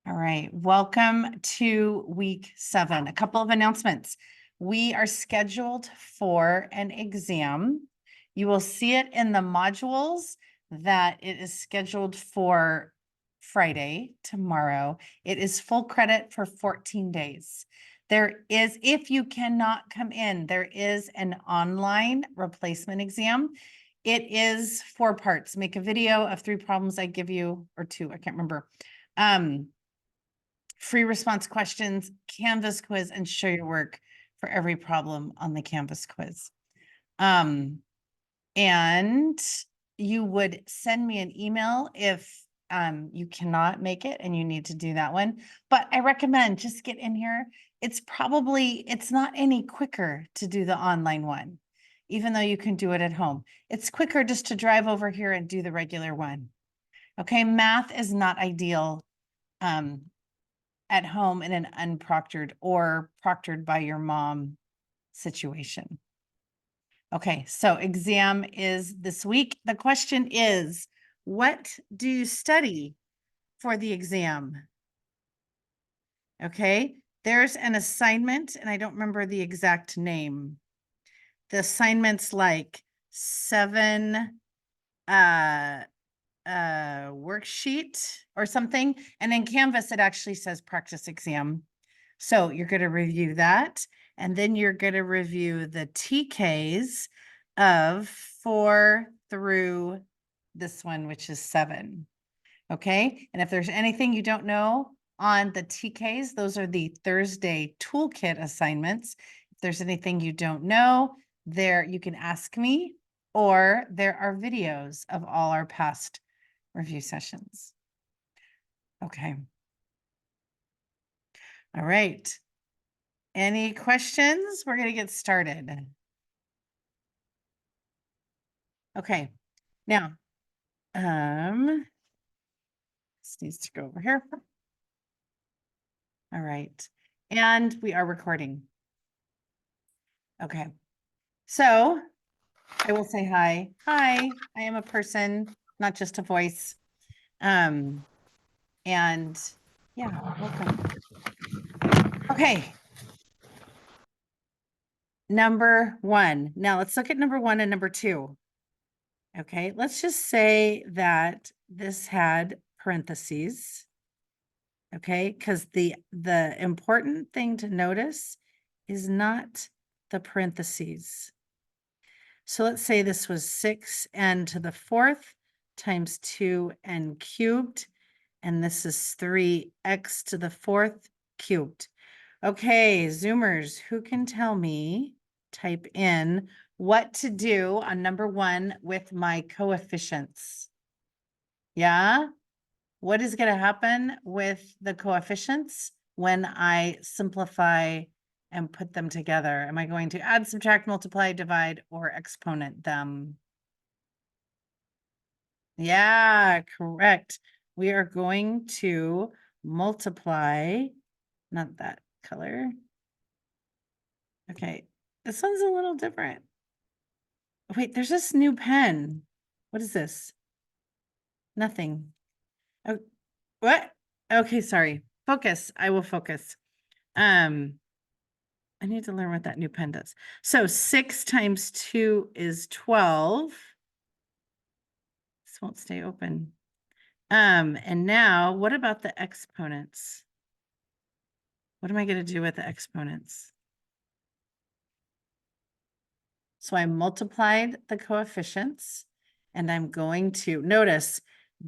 All right, welcome to week 7. A couple of announcements. We are scheduled for an exam. You will see it in the modules that it is scheduled for Friday, tomorrow. It is full credit for 14 days. There is, if you cannot come in, there is an online replacement exam. It is 4 parts. Make a video of 3 problems I give you, or 2, I can't remember. Free response questions, Canvas quiz, and show your work for every problem on the Canvas quiz. And you would send me an email if you cannot make it and you need to do that one. But I recommend just get in here. It's not any quicker to do the online one, even though you can do it at home. It's quicker just to drive over here and do the regular one. Okay, math is not ideal at home in an unproctored or proctored by your mom situation. Okay, so exam is this week. The question is, what do you study for the exam? Okay, there's an assignment, and I don't remember the exact name. The assignment's like 7 worksheet or something. And in Canvas, it actually says practice exam. So you're going to review that. And then you're going to review the TKs of 4 through this one, which is 7. Okay. And if there's anything you don't know on the TKs, those are the Thursday toolkit assignments. If there's anything you don't know, there you can ask me, or there are videos of all our past review sessions. Okay. All right. Any questions? We're going to get started. Okay. Now, this needs to go over here. All right. And we are recording. Okay. So I will say hi. Hi, I am a person, not just a voice. And yeah, welcome. Okay. Number 1. Now let's look at number 1 and number 2. Okay, let's just say that this had parentheses. Okay, because the important thing to notice is not the parentheses. So let's say this was 6n to the 4th times 2n cubed, and this is 3x to the 4th cubed. Okay, Zoomers, who can tell me, type in what to do on number 1 with my coefficients? Yeah? What is going to happen with the coefficients when I simplify and put them together? Am I going to add, subtract, multiply, divide, or exponent them? Yeah, correct. We are going to multiply, not that color. Okay, this one's a little different. Wait, there's this new pen. What is this? Nothing. Oh, what? Okay, sorry. Focus. I will focus. I need to learn what that new pen does. So 6 times 2 is 12. This won't stay open. And now what about the exponents? What am I going to do with the exponents? So I multiplied the coefficients, and I'm going to notice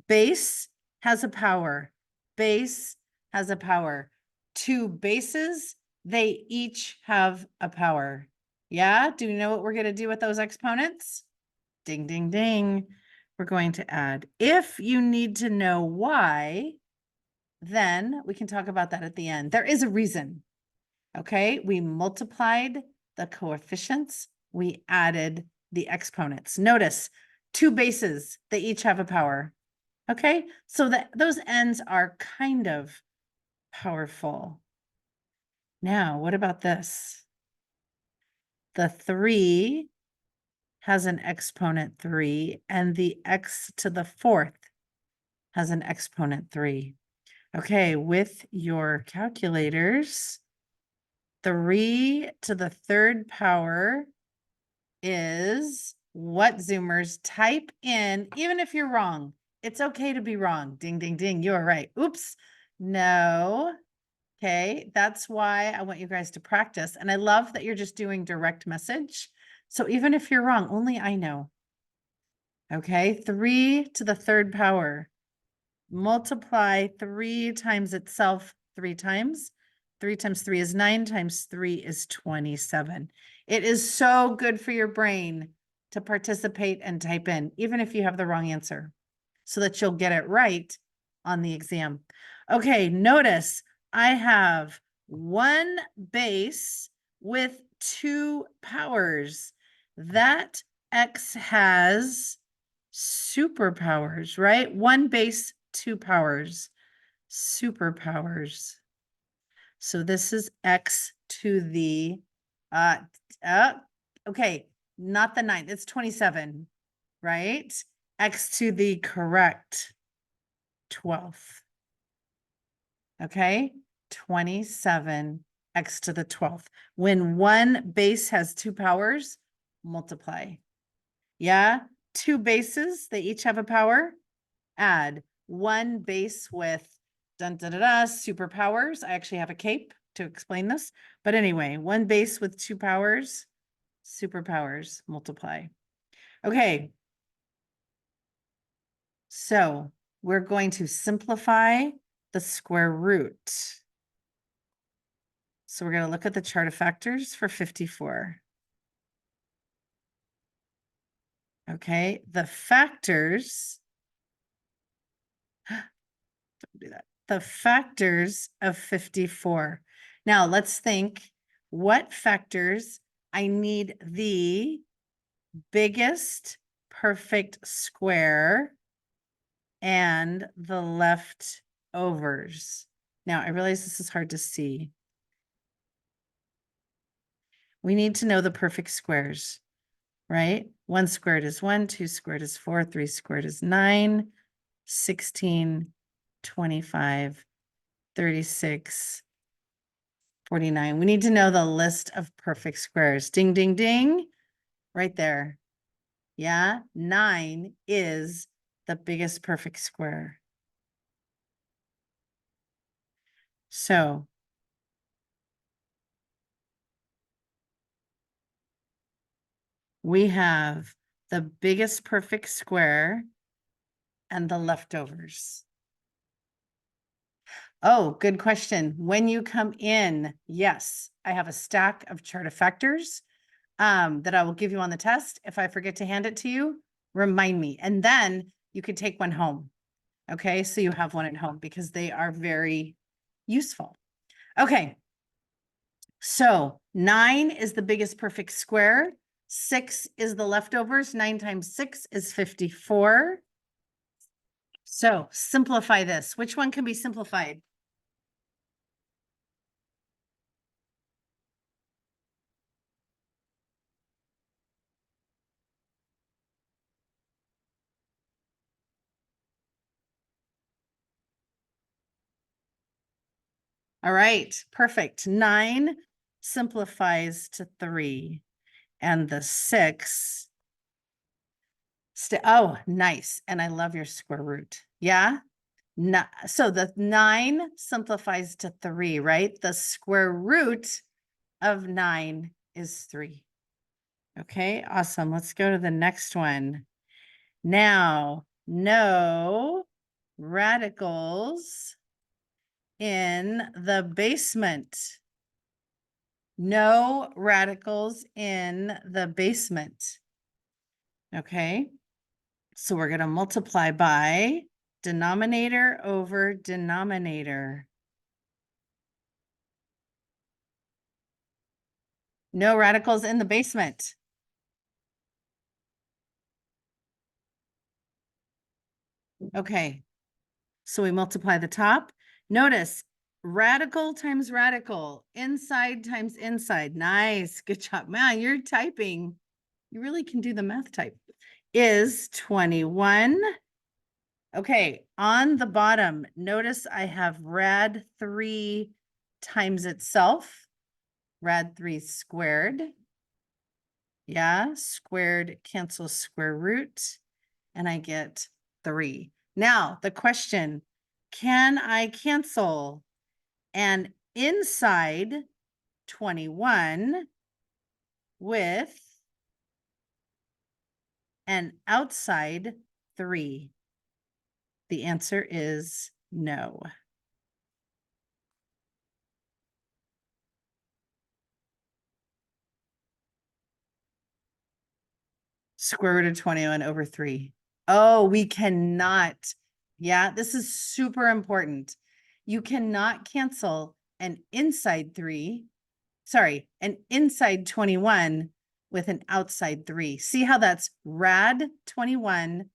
base has a power. Base has a power. 2 bases, they each have a power. Yeah, do you know what we're going to do with those exponents? Ding, ding, ding. We're going to add. If you need to know why, then we can talk about that at the end. There is a reason. Okay, we multiplied the coefficients. We added the exponents. Notice 2 bases, they each have a power. Okay, so that those ends are kind of powerful. Now, what about this? The 3 has an exponent 3, and the x to the 4th has an exponent 3. Okay, with your calculators, 3 to the third power is what, Zoomers? Type in, even if you're wrong. It's okay to be wrong. Ding, ding, ding. You are right. Oops. No. Okay. That's why I want you guys to practice. And I love that you're just doing direct message. So even if you're wrong, only I know. Okay. 3 to the third power. Multiply 3 times itself 3 times. 3 times 3 is 9, times 3 is 27. It is so good for your brain to participate and type in, even if you have the wrong answer, so that you'll get it right on the exam. Okay, notice I have one base with 2 powers. That X has superpowers, right? One base, 2 powers, superpowers. So this is X to the, okay, not the 9, it's 27, right? X to the correct 12th. Okay, 27, X to the 12th. When one base has 2 powers, multiply. Yeah, 2 bases, they each have a power. Add one base with superpowers. I actually have a cape to explain this. But anyway, one base with 2 powers, superpowers, multiply. Okay. So we're going to simplify the square root. So we're going to look at the chart of factors for 54. Okay, the factors, don't do that. The factors of 54. Now let's think what factors I need the biggest perfect square and the leftovers. Now I realize this is hard to see. We need to know the perfect squares, right? 1 squared is 1, 2 squared is 4, 3 squared is 9, 16, 25, 36, 49. We need to know the list of perfect squares. Ding, ding, ding. Right there. Yeah, 9 is the biggest perfect square. So we have the biggest perfect square and the leftovers. Oh, good question. When you come in, yes, I have a stack of chart of factors that I will give you on the test. If I forget to hand it to you, remind me. And then you could take one home. Okay, so you have one at home because they are very useful. Okay, so 9 is the biggest perfect square. 6 is the leftovers. 9 times 6 is 54. So simplify this. Which one can be simplified? All right, perfect. 9 simplifies to 3. And the 6, oh, nice. And I love your square root. Yeah. No, so the 9 simplifies to 3, right? The square root of 9 is 3. Okay, awesome. Let's go to the next one. Now, no radicals in the basement. No radicals in the basement. Okay, so we're going to multiply by denominator over denominator. No radicals in the basement. Okay, so we multiply the top. Notice radical times radical, inside times inside. Nice, good job. Man, you're typing. You really can do the math type. Is 21. Okay, on the bottom, notice I have rad 3 times itself, rad 3 squared. Yeah, squared cancels square root, and I get 3. Now, the question, can I cancel an inside 21 with an outside 3? The answer is no. Square root of 21 over 3. Oh, we cannot. Yeah, this is super important. You cannot cancel an inside 3, sorry, an inside 21 with an outside 3. See how that's rad 21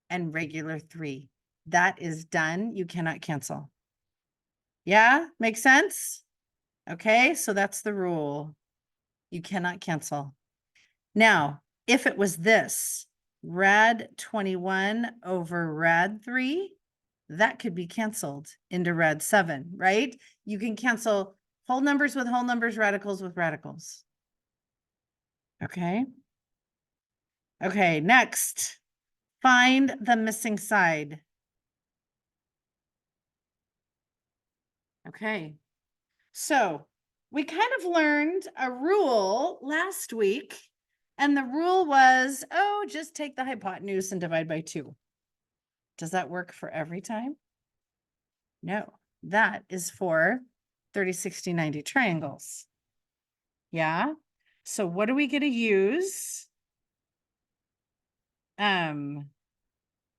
and regular 3. That is done. You cannot cancel. Yeah, makes sense? Okay, so that's the rule. You cannot cancel. Now, if it was this, rad 21 over rad 3, that could be canceled into rad 7, right? You can cancel whole numbers with whole numbers, radicals with radicals. Okay. Okay, next, find the missing side. Okay, so we kind of learned a rule last week, and the rule was, oh, just take the hypotenuse and divide by 2. Does that work for every time? No, that is for 30, 60, 90 triangles. Yeah. So what are we going to use?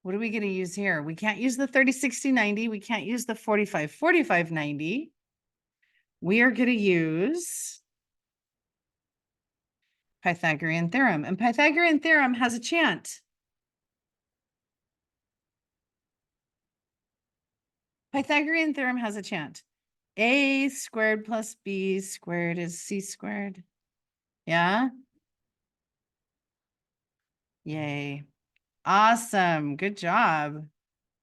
What are we going to use here? We can't use the 30, 60, 90. We can't use the 45, 45, 90. We are going to use Pythagorean theorem. And Pythagorean theorem has a chant. Pythagorean theorem has a chant. A squared plus B squared is C squared. Yeah. Yay. Awesome. Good job.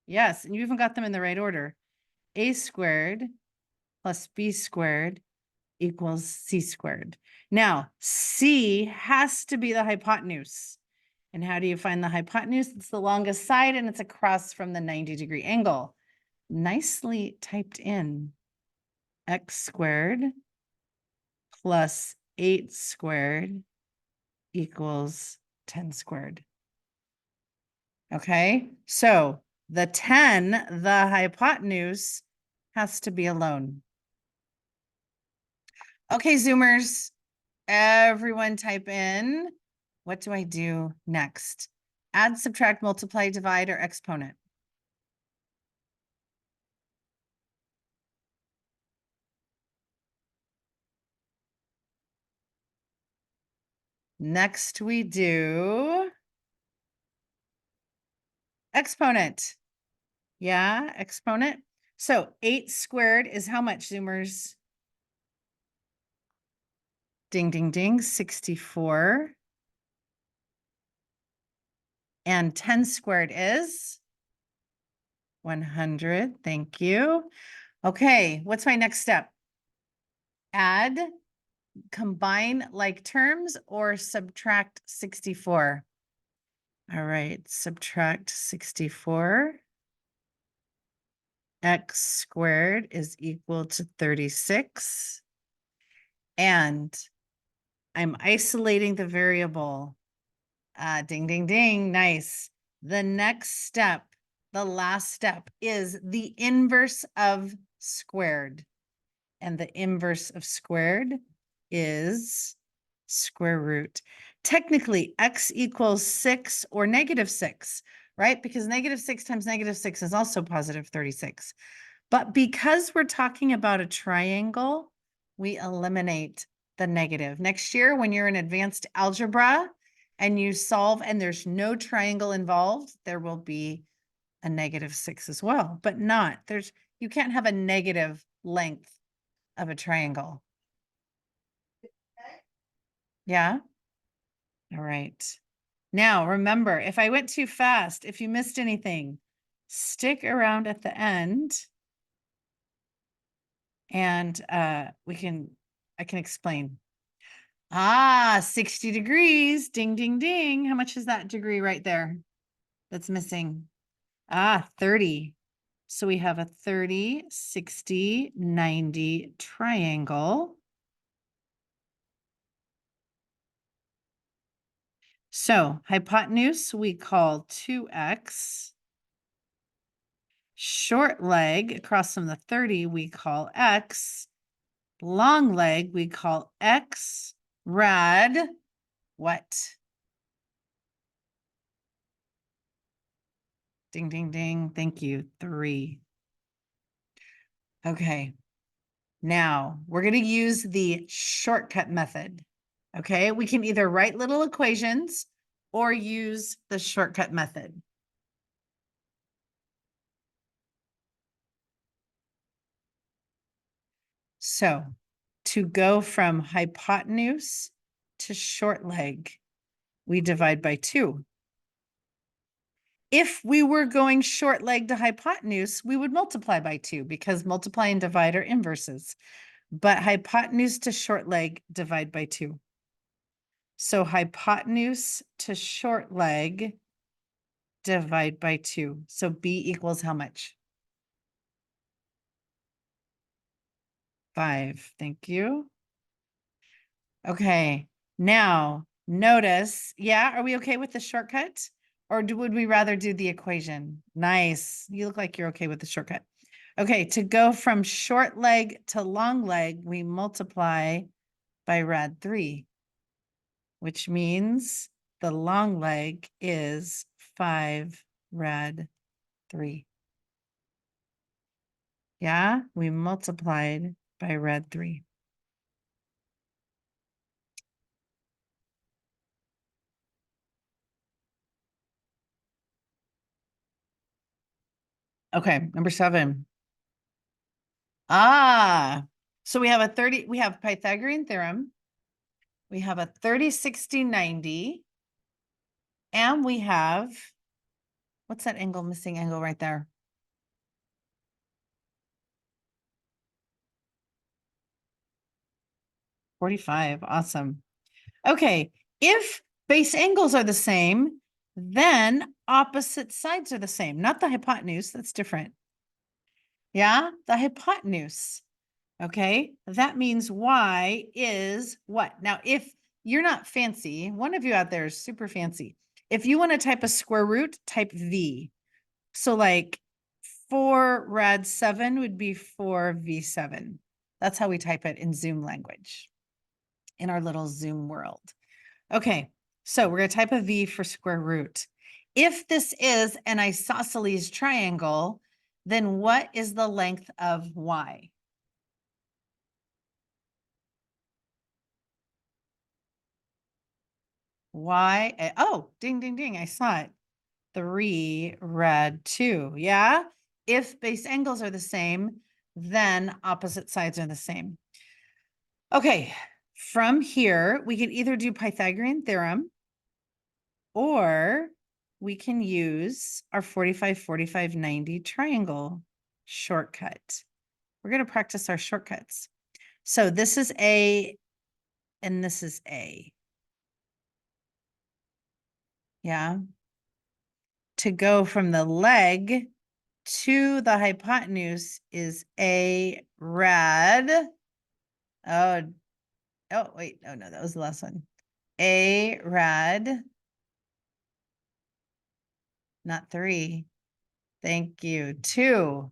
Yes. And you even got them in the right order. A squared plus B squared equals C squared. Now, C has to be the hypotenuse. And how do you find the hypotenuse? It's the longest side and it's across from the 90-degree angle. Nicely typed in. X squared plus 8 squared equals 10 squared. Okay, so the 10, the hypotenuse, has to be alone. Okay, Zoomers, everyone type in, what do I do next? Add, subtract, multiply, divide, or exponent? Next we do exponent. Yeah, exponent. So 8 squared is how much, Zoomers? Ding, ding, ding, 64. And 10 squared is 100. Thank you. Okay, what's my next step? Add, combine like terms, or subtract 64? All right, subtract 64. X squared is equal to 36. And I'm isolating the variable. Ding, ding, ding, nice. The next step, the last step, is the inverse of squared. And the inverse of squared is square root. Technically, x equals 6 or negative 6, right? Because negative 6 times negative 6 is also positive 36. But because we're talking about a triangle, we eliminate the negative. Next year, when you're in advanced algebra and you solve and there's no triangle involved, there will be a negative 6 as well, but not, you can't have a negative length of a triangle. Yeah. All right. Now, remember, if I went too fast, if you missed anything, stick around at the end and I can explain. 60 degrees. Ding, ding, ding. How much is that degree right there that's missing? 30. So we have a 30, 60, 90 triangle. So hypotenuse we call 2x. Short leg across from the 30 we call x. Long leg we call x. Rad, what? Ding, ding, ding. Thank you. 3. Okay. Now we're going to use the shortcut method. Okay. We can either write little equations or use the shortcut method. So to go from hypotenuse to short leg, we divide by 2. If we were going short leg to hypotenuse, we would multiply by 2 because multiply and divide are inverses. But hypotenuse to short leg, divide by 2. So hypotenuse to short leg, divide by 2. So B equals how much? 5. Thank you. Okay. Now notice, are we okay with the shortcut? Or would we rather do the equation? Nice. You look like you're okay with the shortcut. Okay, to go from short leg to long leg, we multiply by rad 3, which means the long leg is 5 rad 3. Yeah, we multiplied by rad 3. Okay, number 7. So we have a 30, we have Pythagorean theorem. We have a 30, 60, 90. And we have, what's that angle, missing angle right there? 45. Awesome. Okay. If base angles are the same, then opposite sides are the same, not the hypotenuse. That's different. Yeah, the hypotenuse. Okay, that means y is what? Now, if you're not fancy, one of you out there is super fancy. If you want to type a square root, type V. So like 4 rad 7 would be 4v7. That's how we type it in Zoom language, in our little Zoom world. Okay, so we're going to type a V for square root. If this is an isosceles triangle, then what is the length of y? Oh, ding, ding, ding, I saw it. 3 rad 2, yeah? If base angles are the same, then opposite sides are the same. Okay, from here, we can either do Pythagorean theorem, or we can use our 45, 45, 90 triangle shortcut. We're going to practice our shortcuts. So this is A, and this is A. Yeah. To go from the leg to the hypotenuse is A rad. Oh, wait. Oh, no, that was the last one. A rad. Not 3. Thank you. 2.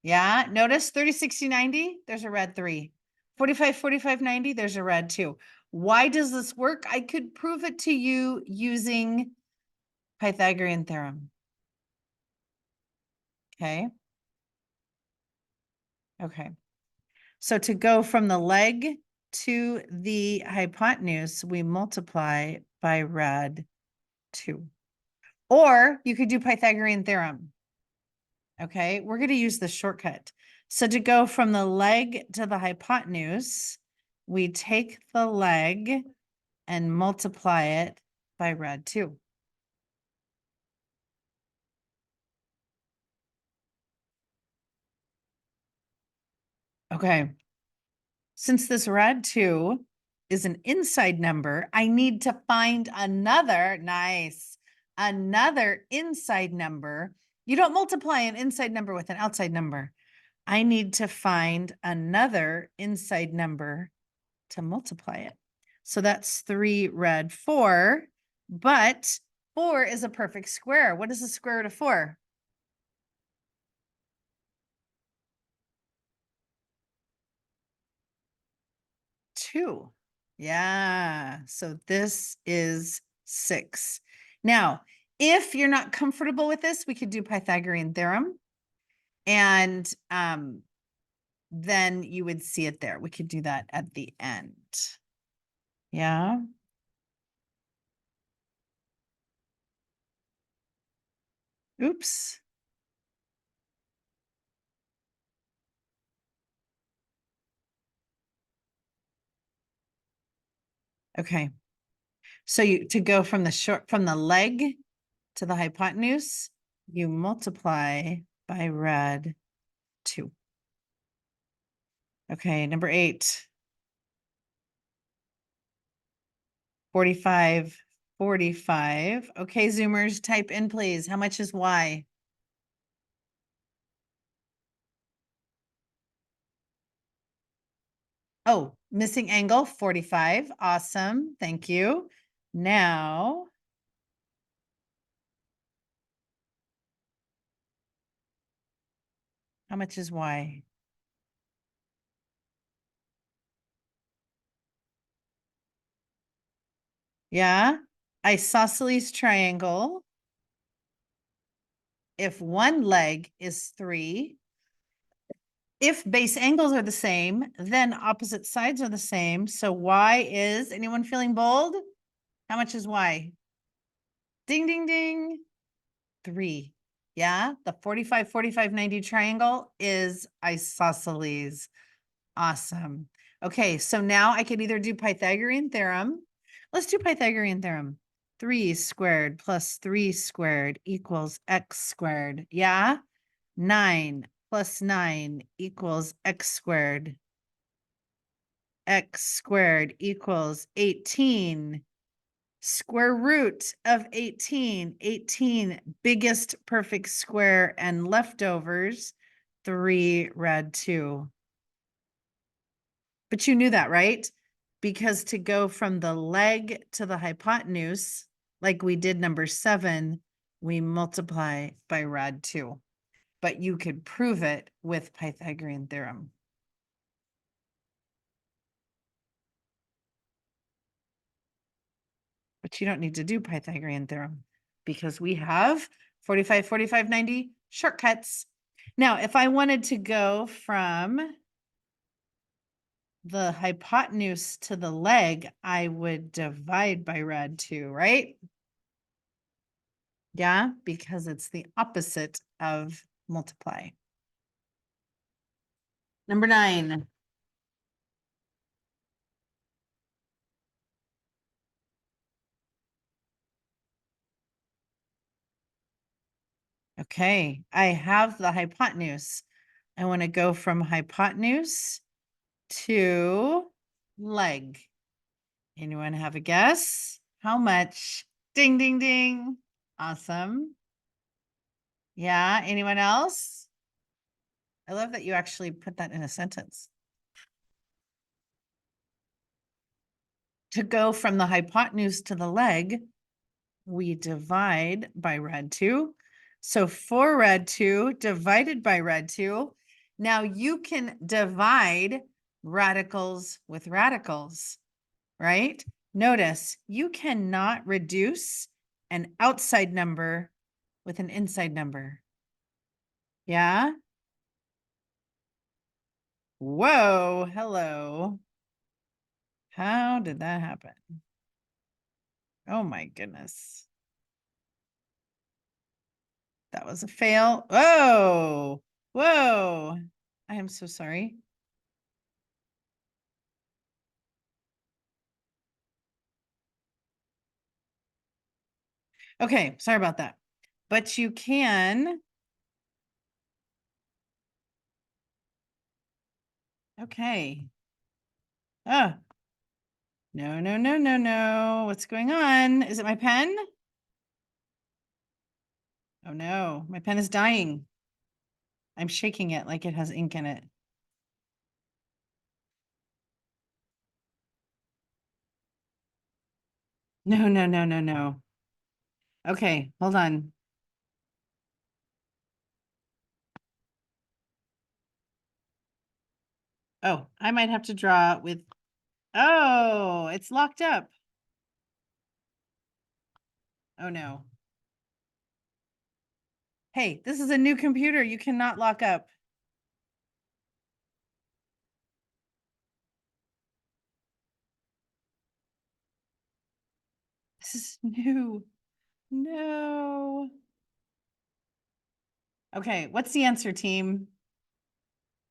Yeah, notice 30, 60, 90, there's a rad 3. 45, 45, 90, there's a rad 2. Why does this work? I could prove it to you using Pythagorean theorem. Okay. Okay. So to go from the leg to the hypotenuse, we multiply by rad 2. Or you could do Pythagorean theorem. Okay, we're going to use the shortcut. So to go from the leg to the hypotenuse, we take the leg and multiply it by rad 2. Okay. Since this rad 2 is an inside number, I need to find another, nice, another inside number. You don't multiply an inside number with an outside number. I need to find another inside number to multiply it. So that's 3 rad 4, but 4 is a perfect square. What is the square root of 4? 2. Yeah, so this is 6. Now, if you're not comfortable with this, we could do Pythagorean theorem. And then you would see it there. We could do that at the end. Yeah. Oops. Okay. So to go from the leg to the hypotenuse, you multiply by rad 2. Okay, number 8. 45, 45. Okay, Zoomers, type in, please. How much is y? Oh, missing angle, 45. Awesome. Thank you. Now, how much is y? Yeah, isosceles triangle. If one leg is 3, if base angles are the same, then opposite sides are the same. So y is, anyone feeling bold? How much is y? Ding, ding, ding. 3. Yeah, the 45, 45, 90 triangle is isosceles. Awesome. Okay, so now I could either do Pythagorean theorem. Let's do Pythagorean theorem. 3 squared plus 3 squared equals x squared. Yeah, 9 plus 9 equals x squared. X squared equals 18. Square root of 18. 18, biggest perfect square, and leftovers, 3 rad 2. But you knew that, right? Because to go from the leg to the hypotenuse, like we did number 7, we multiply by rad 2. But you could prove it with Pythagorean theorem. But you don't need to do Pythagorean theorem because we have 45, 45, 90 shortcuts. Now, if I wanted to go from the hypotenuse to the leg, I would divide by rad 2, right? Yeah, because it's the opposite of multiply. Number 9. Okay, I have the hypotenuse. I want to go from hypotenuse to leg. Anyone have a guess? How much? Ding, ding, ding. Awesome. Yeah, anyone else? I love that you actually put that in a sentence. To go from the hypotenuse to the leg, we divide by rad 2. So 4 rad 2 divided by rad 2. Now you can divide radicals with radicals, right? Notice you cannot reduce an outside number with an inside number. Yeah? Whoa, hello. How did that happen? Oh my goodness. That was a fail. Whoa, whoa. I am so sorry. Okay, sorry about that. But you can Okay. Oh, no, no, no, no, no. What's going on? Is it my pen? Oh no, my pen is dying. I'm shaking it like it has ink in it. No, no, no, no, no. Okay, hold on. Oh, I might have to draw with, oh, it's locked up. Oh no. Hey, this is a new computer. You cannot lock up. This is new. No. Okay, what's the answer, team?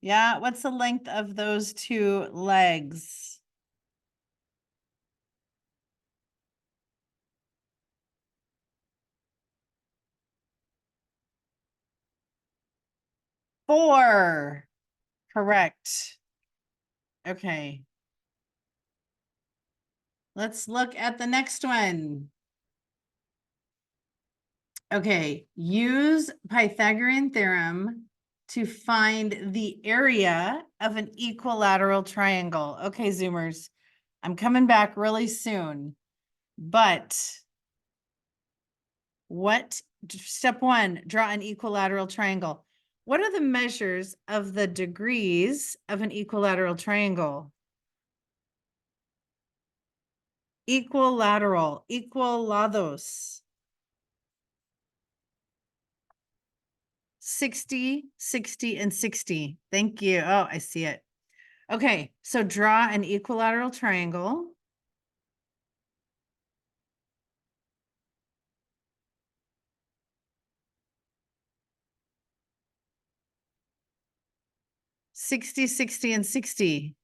Yeah, what's the length of those two legs? Four. Correct. Okay. Let's look at the next one. Okay, use Pythagorean theorem to find the area of an equilateral triangle. Okay, Zoomers, I'm coming back really soon, but step one, draw an equilateral triangle. What are the measures of the degrees of an equilateral triangle? Equilateral, equilados. 60, 60, and 60. Thank you. Oh, I see it. Okay, so draw an equilateral triangle. Sixty, 60, and 60.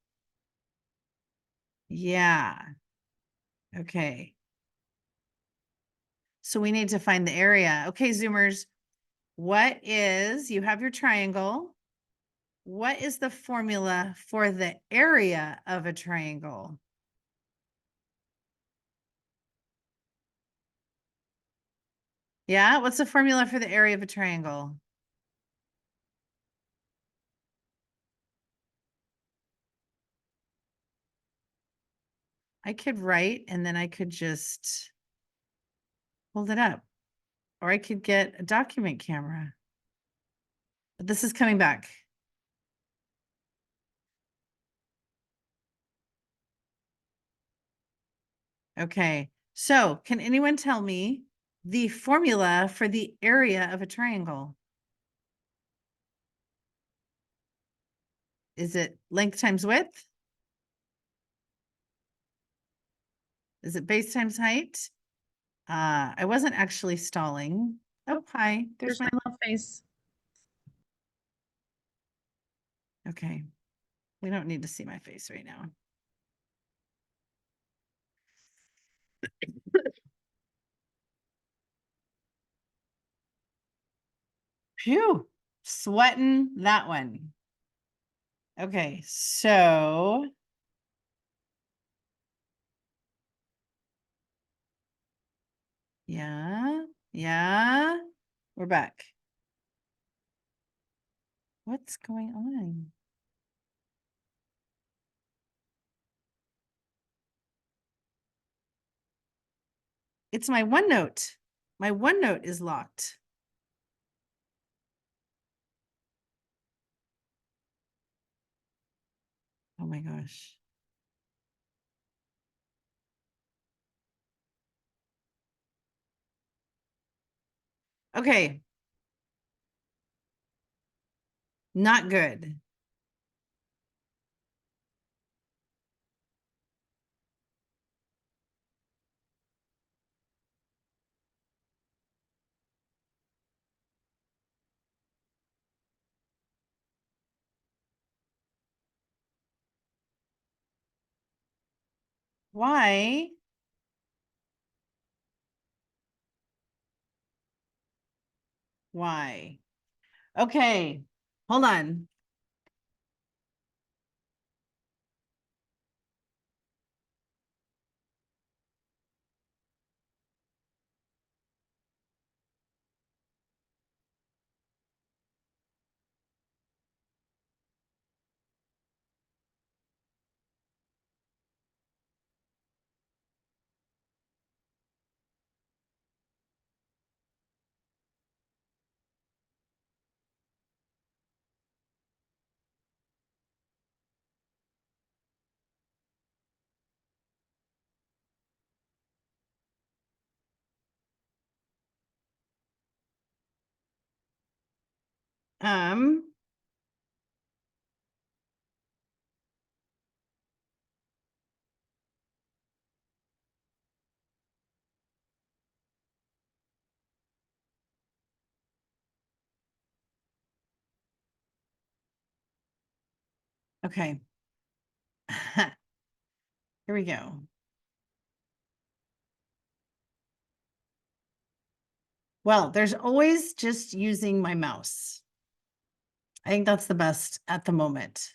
Yeah. Okay. So we need to find the area. Okay, Zoomers, you have your triangle. What is the formula for the area of a triangle? Yeah, what's the formula for the area of a triangle? I could write and then I could just hold it up. Or I could get a document camera. But this is coming back. Okay, so can anyone tell me the formula for the area of a triangle? Is it length times width? Is it base times height? I wasn't actually stalling. Oh, hi, there's my little face. Okay, we don't need to see my face right now. Phew, sweating that one. Okay, so yeah, we're back. What's going on? It's my OneNote. My OneNote is locked. Oh my gosh. Okay. Not good. Why? Why? Okay. Hold on. Okay. Here we go. Well, there's always just using my mouse. I think that's the best at the moment.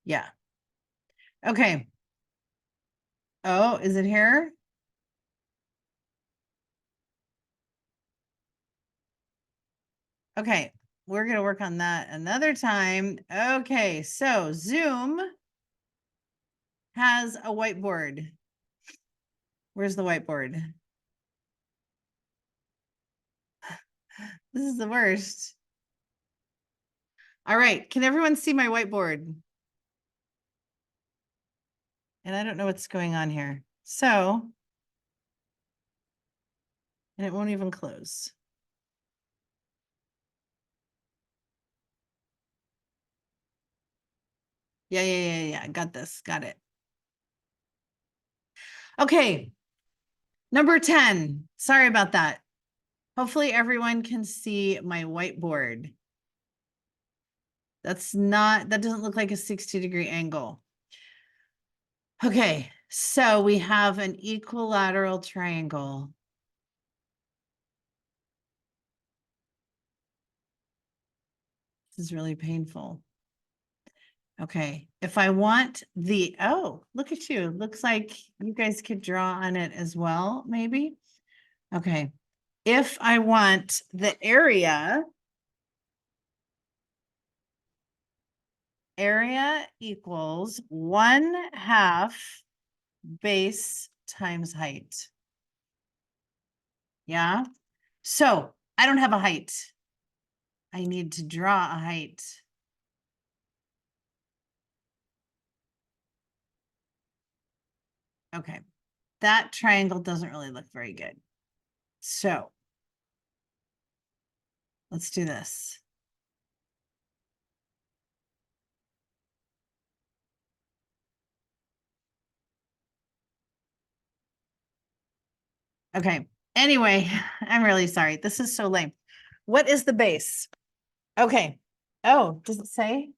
Yeah. Okay. Oh, is it here? Okay, we're gonna work on that another time. Okay, so Zoom has a whiteboard. Where's the whiteboard? This is the worst. All right, can everyone see my whiteboard? And I don't know what's going on here. So, and it won't even close. Yeah. Got this. Got it. Okay. Number 10. Sorry about that. Hopefully everyone can see my whiteboard. That doesn't look like a 60-degree angle. Okay, so we have an equilateral triangle. This is really painful. Okay, if I want oh, look at you. Looks like you guys could draw on it as well, maybe. Okay, if I want the area equals 1/2 base times height. Yeah, so I don't have a height. I need to draw a height. Okay, that triangle doesn't really look very good. So let's do this. Okay. Anyway, I'm really sorry. This is so lame. What is the base? Okay. Oh, does it say?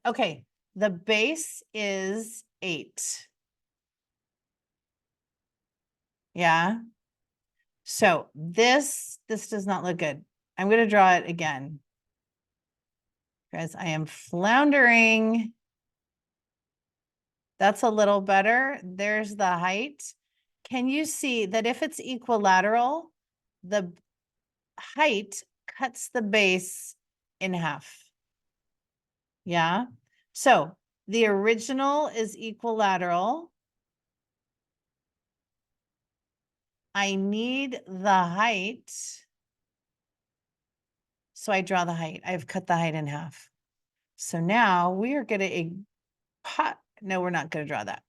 Okay. The base is 8. Yeah. So this does not look good. I'm going to draw it again. Guys, I am floundering. That's a little better. There's the height. Can you see that if it's equilateral, the height cuts the base in half? Yeah. So the original is equilateral. I need the height. So I draw the height. I've cut the height in half. So now we are going to no, we're not going to draw that.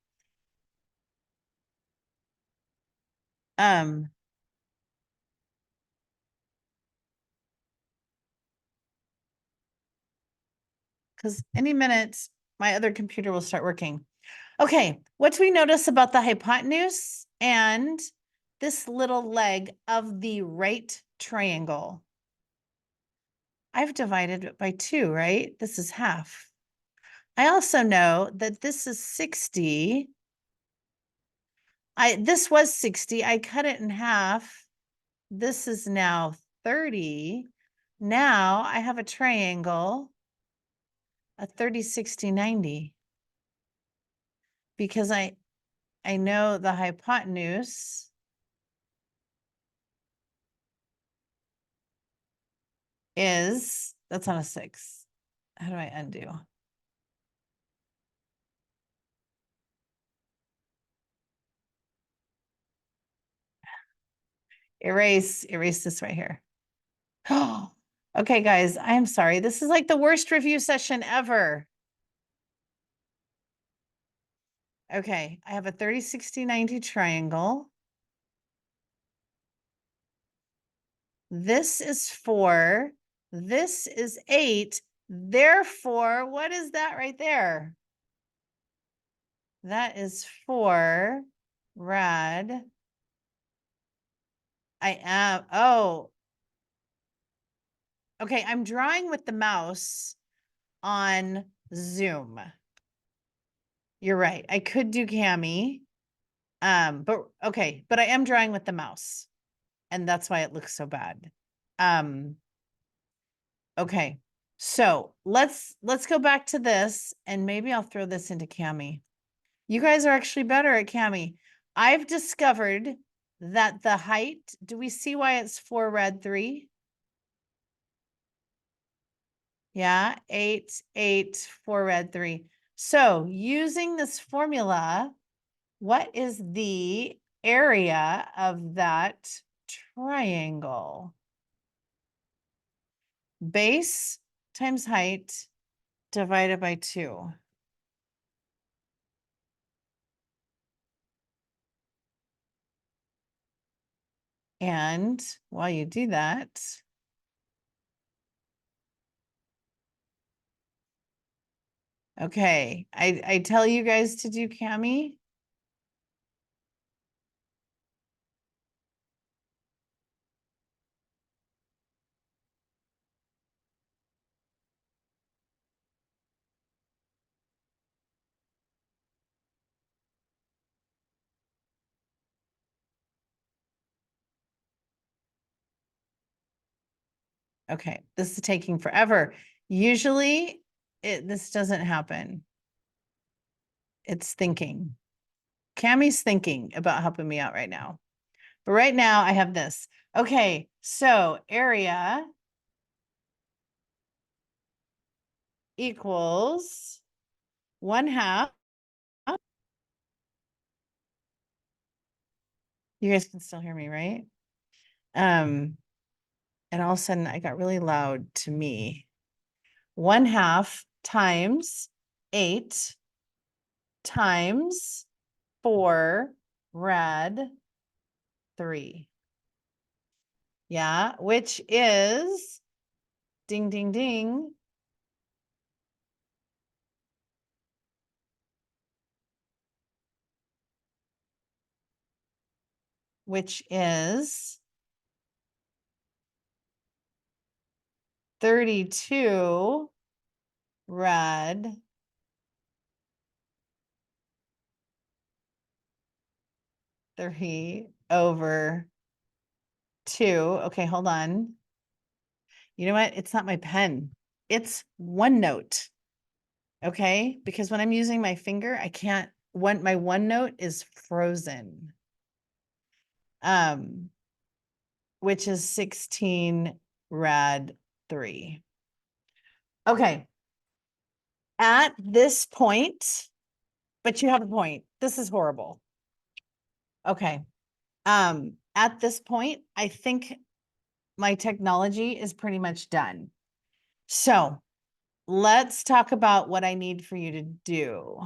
Because any minute my other computer will start working. Okay, what do we notice about the hypotenuse and this little leg of the right triangle? I've divided it by 2, right? This is half. I also know that this is 60. This was 60. I cut it in half. This is now 30. Now I have a triangle, a 30, 60, 90. Because I know the hypotenuse is, that's on a 6. How do I undo? Erase this right here. Oh, okay, guys, I'm sorry. This is like the worst review session ever. Okay, I have a 30, 60, 90 triangle. This is 4. This is 8. Therefore, what is that right there? That is 4 rad. I am, oh. Okay, I'm drawing with the mouse on Zoom. You're right. I could do Cami. But okay, but I am drawing with the mouse. And that's why it looks so bad. Okay. So let's go back to this and maybe I'll throw this into Cami. You guys are actually better at Cami. I've discovered that the height, do we see why it's 4 rad 3? Yeah, 8, 8, 4 rad 3. So using this formula, what is the area of that triangle? Base times height divided by 2. And while you do that, okay, I tell you guys to do Cami. Okay, this is taking forever. Usually this doesn't happen. It's thinking. Cami's thinking about helping me out right now. But right now I have this. Okay, so area equals 1/2. You guys can still hear me, right? And all of a sudden I got really loud to me. 1/2 times 8 times 4 rad 3. Yeah, which is ding, ding, ding. Which is 32 rad 3 over 2. Okay, hold on. You know what? It's not my pen. It's OneNote. Okay, because when I'm using my finger, I can't, my OneNote is frozen. Which is 16 rad 3. Okay. At this point, but you have a point. This is horrible. Okay. At this point, I think my technology is pretty much done. So let's talk about what I need for you to do.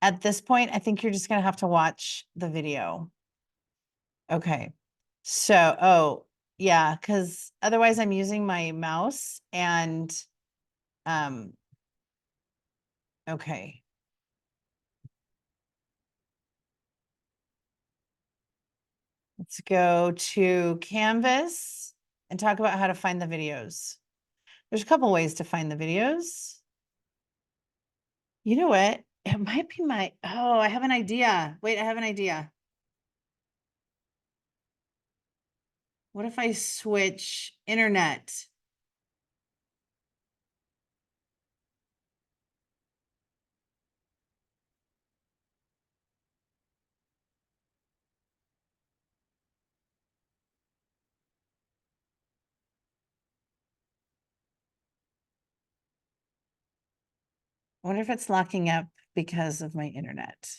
At this point, I think you're just going to have to watch the video. Okay. So, oh, yeah, because otherwise I'm using my mouse and, okay. Let's go to Canvas and talk about how to find the videos. There's a couple ways to find the videos. You know what? It might be oh, I have an idea. Wait, I have an idea. What if I switch internet? I wonder if it's locking up because of my internet.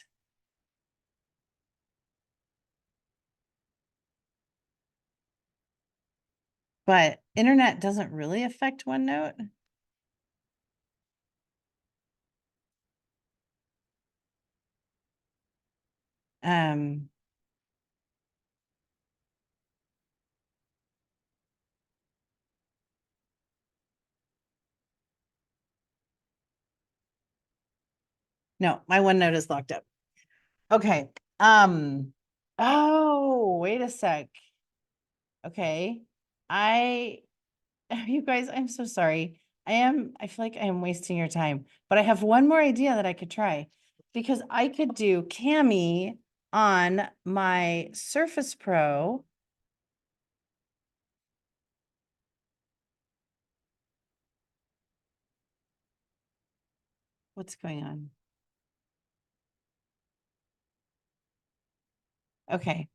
But internet doesn't really affect OneNote. Um, no, my OneNote is locked up. Okay. Oh, wait a sec. Okay. You guys, I'm so sorry. I feel like I am wasting your time, but I have one more idea that I could try because I could do Cami on my Surface Pro. What's going on? Okay.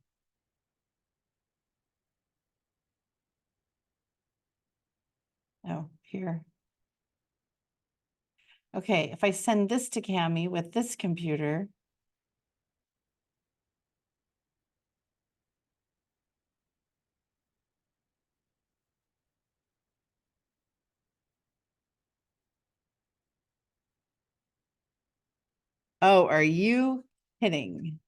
Oh, here. Okay, if I send this to Cami with this computer. Oh, are you kidding?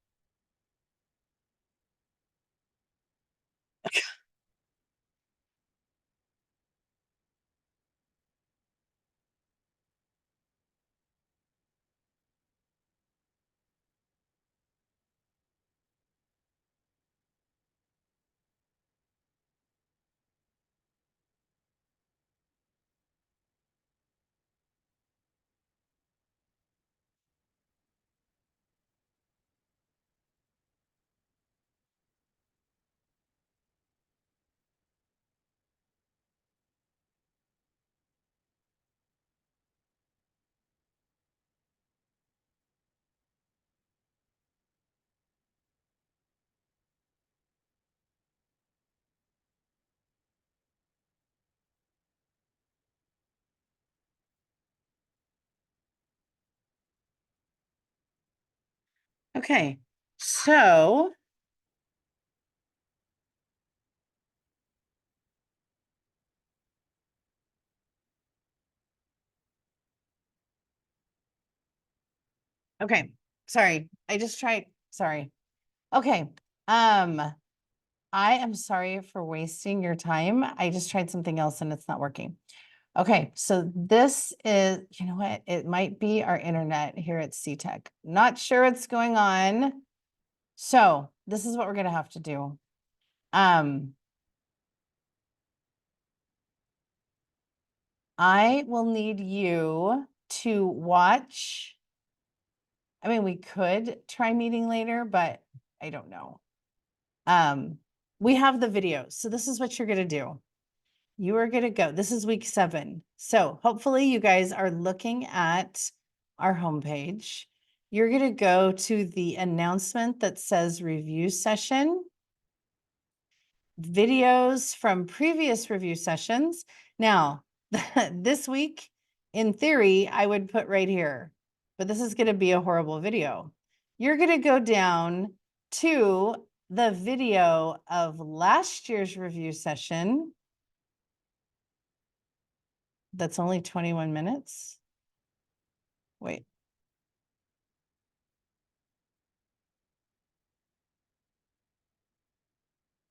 Okay, so okay, sorry. I just tried, sorry. Okay, I am sorry for wasting your time. I just tried something else and it's not working. Okay, so this is, you know what? It might be our internet here at CTech. Not sure what's going on. So this is what we're gonna have to do. I will need you to watch. I mean, we could try meeting later, but I don't know. We have the video. So this is what you're gonna do. You are gonna go. This is week 7. So hopefully you guys are looking at our homepage. You're gonna go to the announcement that says review session, videos from previous review sessions. Now, this week, in theory, I would put right here, but this is gonna be a horrible video. You're gonna go down to the video of last year's review session. That's only 21 minutes. Wait.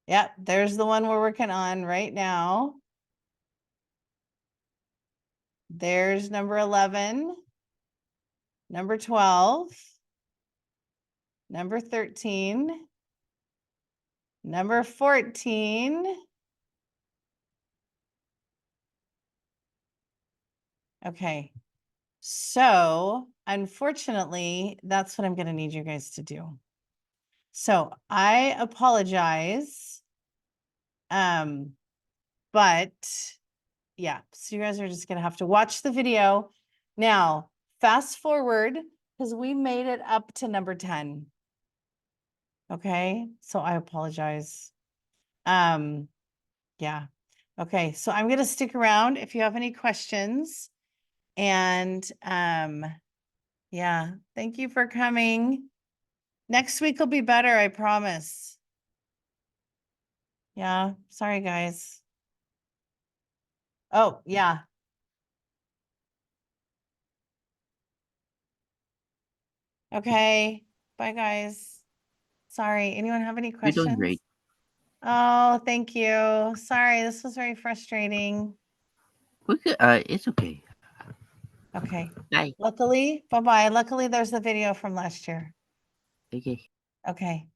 Yeah, there's the one we're working on right now. There's number 11, number 12, number 13, number 14. Okay. So unfortunately, that's what I'm going to need you guys to do. So I apologize. But yeah, so you guys are just going to have to watch the video. Now, fast forward because we made it up to number 10. Okay, so I apologize. Yeah. Okay, so I'm going to stick around if you have any questions. And Yeah, thank you for coming. Next week will be better, I promise. Yeah, sorry, guys. Oh, yeah. Okay, bye, guys. Sorry, anyone have any You're doing questions? great. Oh, thank you. Sorry, this was very frustrating. We could, it's okay. Okay. Bye. Luckily, bye-bye. Luckily, there's the video from last year. Okay. Okay.